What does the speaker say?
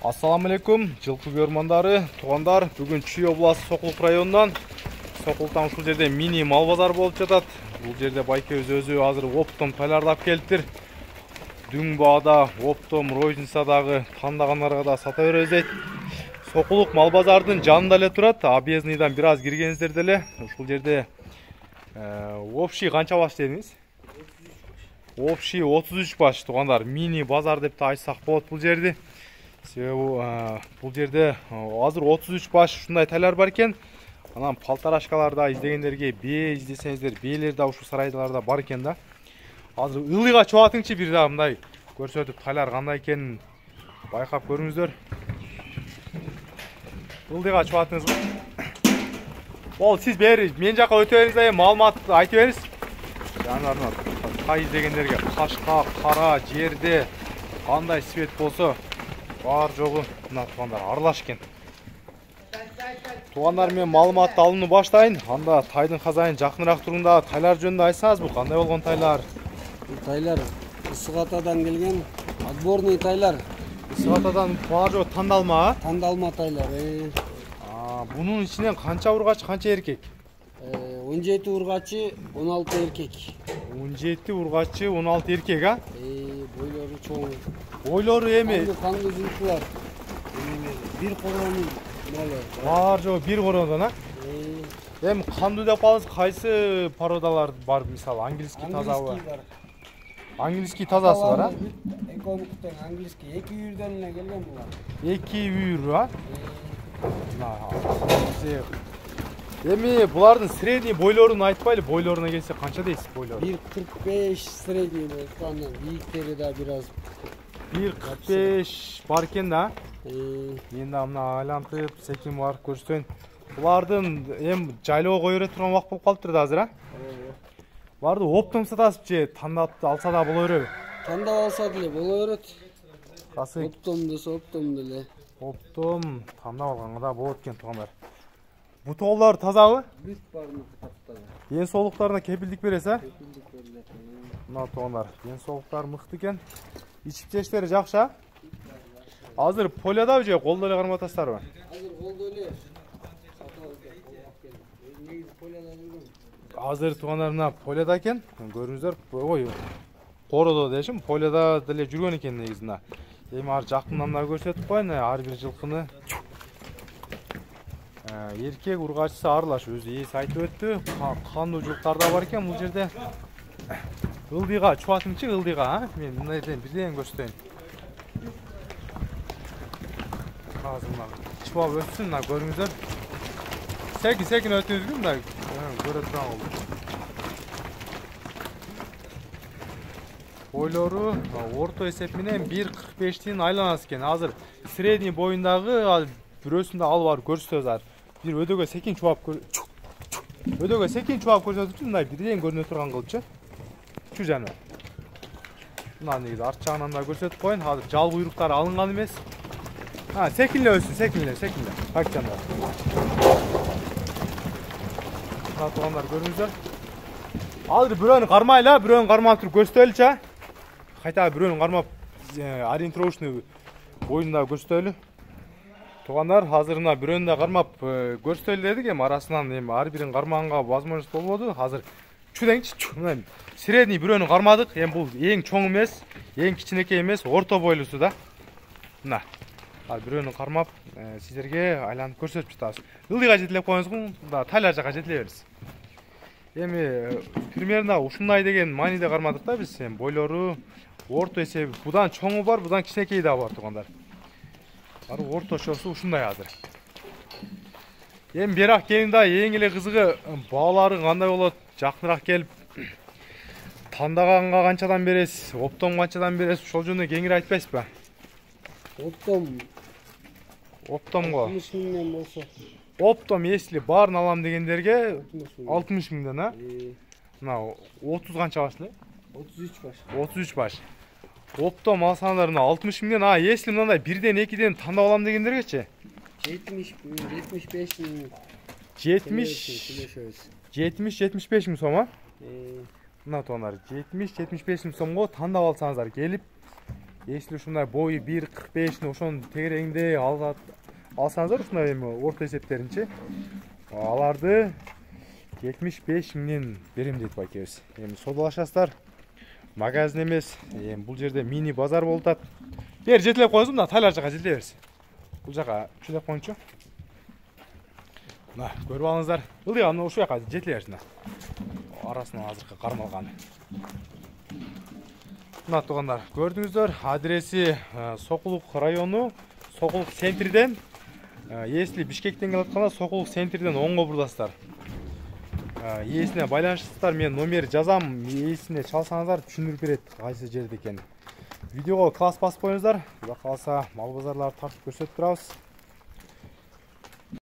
Assalamu алейкум, жылқы көрмандары, туғандар. Бүгін Чүй обласы Сокулук районунан Сокулуктан ушул жерде мини мал базар болуп жатат. Бул жерде байкебиз өзү азыр оптом тойлардап келиптир. Дүң баада, оптом, розницадагы тандагандарга да сата беребиз дейт. Сокулук мал базардын жанында эле турат. Объездныйдан бир аз киргениңиздер деле. Ушул жерде общий канча баш дедиңиз? Общий 33 баш туғандар. Мини базар деп та айтсак болот бул жерди. Себеби бул жерде азыр 33 баш ушундай тайлар бар экен. Анан палтарашкаларда издегендерге бээ издесеңиздер, бээлер да ушул сарайларда бар экен да. Азыр ылыйга чоатыңчы бир да мындай көрсөтүп тайлар кандай экенин байкап көрүңүздөр. Ылдыйга чоатыңызбы? Ол сиз бери мен жака өтө бериңиз да, маалымат айтып бериңиз. Жанарына тай издегендерге кашка, кара жерде кандай свет болсо бар жогу мына тугандар аралаш экен. Тугандар, мен маалыматты алууну баштайын. Анда тайдын хазайын жакыныраак туруңда тайлар жөнүндө айтсаңызбы, кандай болгон тайлар? Тайлар Ысык Атадан келген отборный тайлар. Ысык Атадан бар жогу тандалма, Тандалма тайлар. Бунун ичинен канча ургач, канча эркек? 17 ургачы, 16 эркек. 17 ургачы, 16 эркек, а? Бойлору чоң. Бойлору эми Кандуу жылкылар. Бир коронун малы. бар жогу бир корондон, а? Эми кандуу деп калыңыз, кайсы породалар бар, мисалы английский тазабы? Английский тазасы бар, а? Эконуктен английский 2 үйүрдөн эле келген булар. 2 үйүр, а? Эми булардын средний бойлорун айтпайлы, бойлоруна келсе канча дейсиз бойлор? 1.45 средний болсо, бийиктери да бир аз 1.45 бар экен да. Мен да мына айлантып, секин барып көрсөтөйүн. Булардын эми жайлоого кое бере турган убакыт болуп калыптыр да азыр, а? Буларды оптом сатасыз же тандап алса да боло береби? Тандап алса деле боло берет. Касы Оптом десе оптом деле. Оптом тандап алганга да болот экен тугандар. Бутоолор тазабы? Бүт баарына таза. Ден соолуктарына кепилдик бересиз, а? Кепилдик берилет. Мына тугандар, ден соолуктары мыкты экен. Ичип жештери жакшы, а? Азыр полядабы же колдо эле кармап атасыздарбы? Азыр колдо эле сатабыз деп колдоп келдик. Негизи поляда жүргөн. Азыр тугандар мына поляда экен. Көрүңүздөр. Ой, коородо дешим, поляда деле жүргөн экен негизи мына. Эми ар жакындан да көрсөтүп коеюн, ар бир жылкыны. Эркек ургачысы аралаш, өзү ээси айтып өттү. Кандуу жылктар да бар экен бул жерде. Ылдыйга чуатыңчы, ылдыйга, а? Мен мына жерден бирден көрсөтөйүн. Азыр мына чуап өтсүн, мына көрүңүздөр. Секин өтүңүзгү, мына көрө турган болду. Бойлору орто эсеп менен 1.45тин айланасы экен. Азыр средний боюндагы бирөөсүндө алып барып көрсөтөбүз азыр. Бир өдөгө секин чуап көрсөтүп, мындай бирден көрүнө турган кылыпчы. Чу жаныбар. Мына негизи арт жагынан да көрсөтүп коеюн. Азыр жал буйруктары алынган эмес. Секин эле өссүн, секин эле. Так жаныбар. Мына тугандар көрүңүздөр. Азыр бирөөнү кармайлы, бирөөнү кармап туруп көрсөтөлүчү. Кайта бирөөнү кармап ориентировочный боюнда көрсөтөлү. Тугандар, азыр мына бирөөнү да кармап көрсөтөлү дедик, эми арасынан эми ар бирин кармаганга возможность болбоду. Азыр чу деңчи, мына средний бирөөнү кармадык. Эми бул эң чоң эмес, эң кичинекей эмес, орто бойлусу да. Мына. Бирөөнү кармап сиздерге айланып көрсөтүп жатабыз. Ылдыйга жетелеп коюңузгу, мында тайлар жака жетелей бериз. Эми примерно ушундай деген мааниде кармадык да биз. Эми бойлору орто эсеби, будан чоңу бар, будан кичинекейи да бар тугандар. Орточосу ушундай азыр. Эми бирок келин да эң эле кызыгы баалары кандай болот? Жакыныраак келип тандаганга канчадан бересиз, оптом канчадан бересиз? Ошол жөнүндө кеңири айтпайсызбы? Оптомго 60 миңден болсо. Оптом если баарын алам дегендерге 60 миңден, а? Мына 30 канча баш эле? 33 баш. 33 баш. Оптом алсаңдар 60 миңден, если мындай 1-2ден тандап алам дегендергечи? 70 миң, 75 миң. 70-75 миң сом, а? Мына тугандар, 70-75 миң сомго тандап алсаңыздар, келип если ушундай бою 1.45 ошонун тегерегинде алсаңыздар ушундай эми орто эсептеринчи аларды 75 миңден берем дейт байкебиз. Эми содалашасыздар. Магазин эмес, эми бул жерде мини базар болуп атат. Бери жетелеп коюңуз, мына тайлар жака жетелей берсин. Бул жака чүлөп коюңчу. Мына көрүп алыңыздар. Ылдый ушул жака жетелей берсин. Арасынан азыркы кармалганы. Мына туугандар, көрдүңүздөр, адреси Сокулук району, Сокулук центрден, если Бишкектен келип атканда Сокулук центрден оңго бурдасыздар. Ээсине байланышсыздар, мен номер жазам, ээсине чалсаңыздар түшүндүрүп берет кайсы жерде экенин. Видеого класс басып коюңуздар. Кудай кааласа мал базарларды тартып көрсөтүп турабыз.